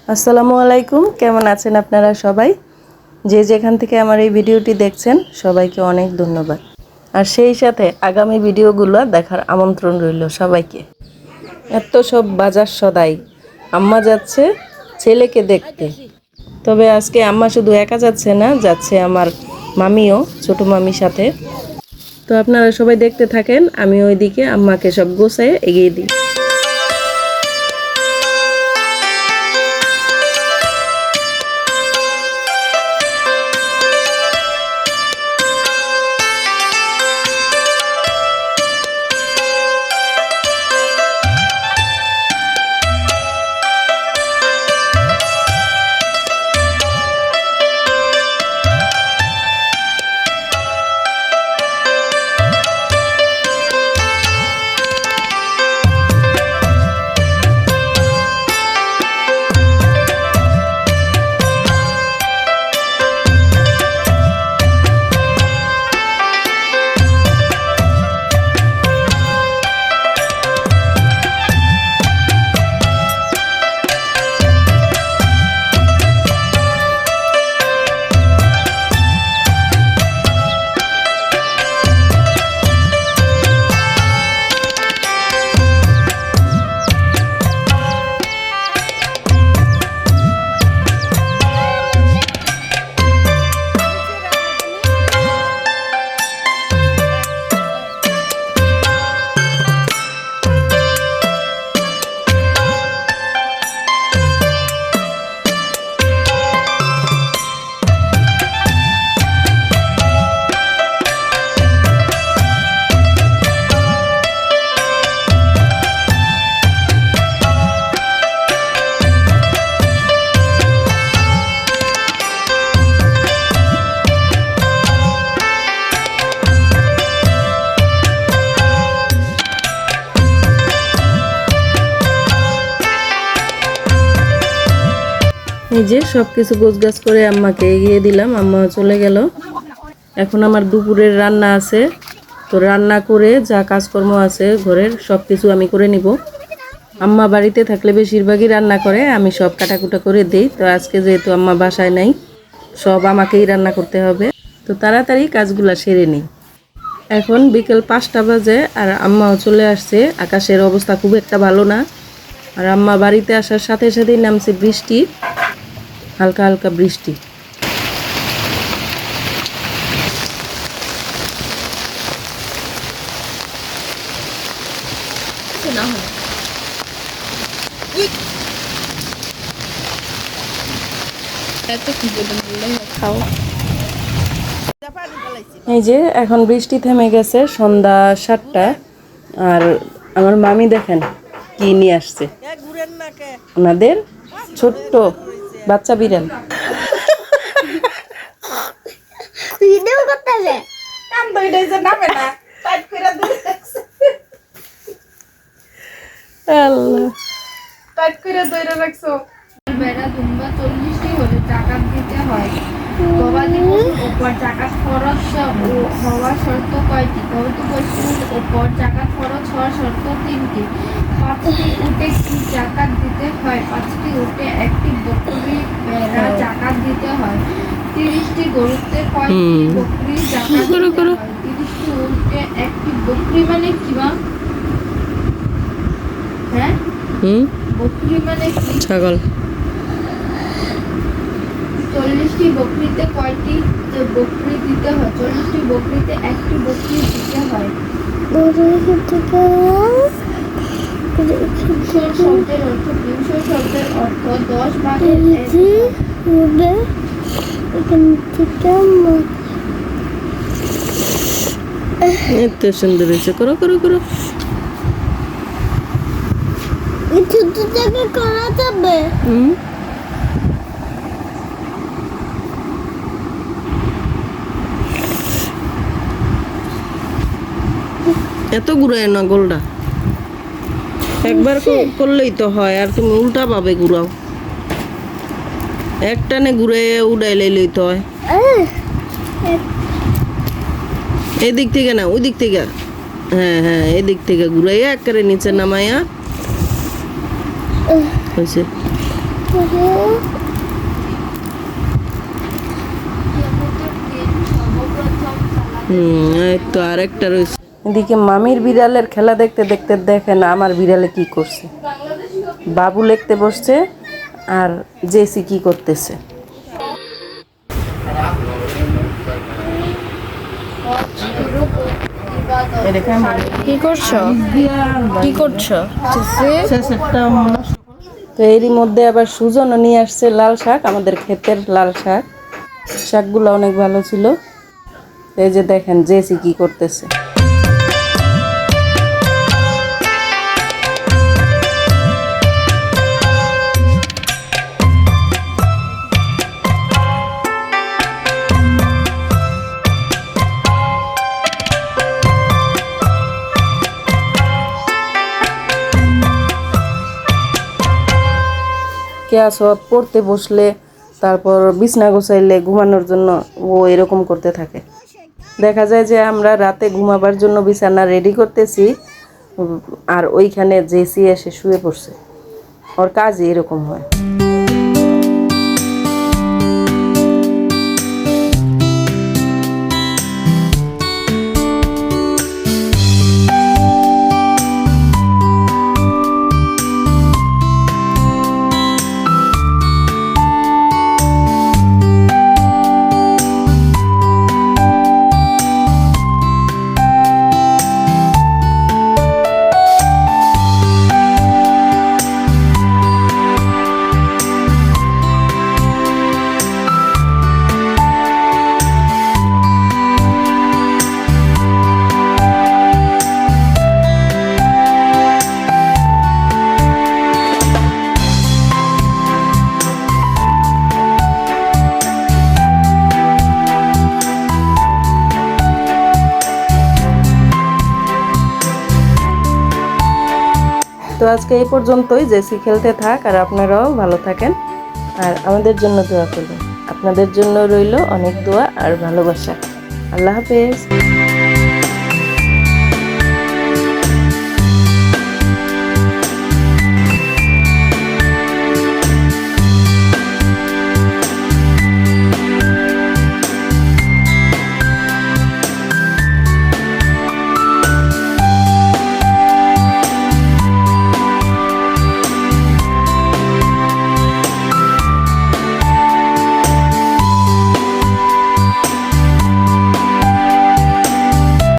আসসালামু আলাইকুম, কেমন আছেন আপনারা সবাই? যে যেখান থেকে আমার এই ভিডিওটি দেখছেন সবাইকে অনেক ধন্যবাদ। আর সেই সাথে আগামী ভিডিওগুলো দেখার আমন্ত্রণ রইল সবাইকে। এত সব বাজার সদাই, আম্মা যাচ্ছে ছেলেকে দেখতে। তবে আজকে আম্মা শুধু একা যাচ্ছে না, যাচ্ছে আমার মামিও, ছোট মামির সাথে। তো আপনারা সবাই দেখতে থাকেন, আমি ওইদিকে আম্মাকে সব গোছায় এগিয়ে দিই। এই যে সব কিছু গোছগাছ করে আম্মাকে এগিয়ে দিলাম, আম্মা চলে গেল। এখন আমার দুপুরের রান্না আছে, তো রান্না করে যা কাজকর্ম আছে ঘরের সব কিছু আমি করে নিব। আম্মা বাড়িতে থাকলে বেশিরভাগই রান্না করে, আমি সব কাটাকুটা করে দিই। তো আজকে যেহেতু আম্মা বাসায় নাই, সব আমাকেই রান্না করতে হবে। তো তাড়াতাড়ি কাজগুলা সেরে নিই। এখন বিকেল 5টা বাজে আর আম্মাও চলে আসছে। আকাশের অবস্থা খুব একটা ভালো না, আর আম্মা বাড়িতে আসার সাথে সাথেই নামছে বৃষ্টি, হালকা হালকা বৃষ্টি। এই যে এখন বৃষ্টি থেমে গেছে, সন্ধ্যা 7টা। আর আমার মামি দেখেন কি নিয়ে আসছে, ওনাদের ছোট্ট বাচ্চা বিড়াল। ভিডিও করতে হবে কাম তো এটাই যে নামে না টাইট করে ধরে রাখছে আল্লাহ, টাইট করে ধরে রাখছো। বেড়া দুম্বা 40টি হলে টাকা দিতে হয়। গবাদি পশুর ওপর জাকাত খরচ হওয়ার শর্ত কয়টি? গবাদি পশুর ওপর জাকাত খরচ হওয়ার শর্ত 3টি। 5টি উটে কি জাকাত দিতে হয়? 5টি উটে একটি বকরি ভেড়া জাকাত দিতে হয়। 30টি গরুতে কয়টি বকরি জাকাত দিতে হয়? 30টি উটে একটি বকরি মানে কি বা? হ্যাঁ, বকরি মানে কি? ছাগল। 40টি বকরিতে কয়টি বকরি দিতে হয়? 40টি বকরিতে একটি বকরি দিতে হয়। শব্দের অর্থ কি? শব্দের অর্থ 10 ভাগের 1 ভাগ। এত সুন্দর হয়েছে, করো করো করো। ছোট থেকে করা যাবে। এত ঘুরায় না গোলটা, একবার করলেই তো হয়। আর তুমি উল্টা পাবে ঘুরাও, একটানে ঘুরে উড়াই লইলেই তো হয়। এদিক থেকে না ওই দিক থেকে, হ্যাঁ হ্যাঁ এদিক থেকে ঘুরাইয়া একেবারে নিচে নামাইয়া হয়েছে। এই তো আরেকটা রয়েছে। এদিকে মামির বিড়ালের খেলা দেখতে দেখতে দেখেন আমার বিড়ালে কি করছে। বাবু লিখতে বসছে আর জেসি কি করতেছে। কি করছো? কি করছো? তো এরই মধ্যে আবার সুজনও নিয়ে আসছে লাল শাক, আমাদের ক্ষেতের লাল শাক। শাকগুলো অনেক ভালো ছিল। এই যে দেখেন জেসি কি করতেছে। কেয়া সব পড়তে বসলে, তারপর বিছনা গোছাইলে ঘুমানোর জন্য ও এরকম করতে থাকে। দেখা যায় যে আমরা রাতে ঘুমাবার জন্য বিছানা রেডি করতেছি আর ওইখানে জেসি এসে শুয়ে পড়ছে। ওর কাজই এরকম হয়। তো আজকে এই পর্যন্তই। জেসি খেলতে থাক আর আপনারাও ভালো থাকেন আর আমাদের জন্য দোয়া করবেন। আপনাদের জন্য রইল অনেক দোয়া আর ভালোবাসা। আল্লাহ হাফেজ।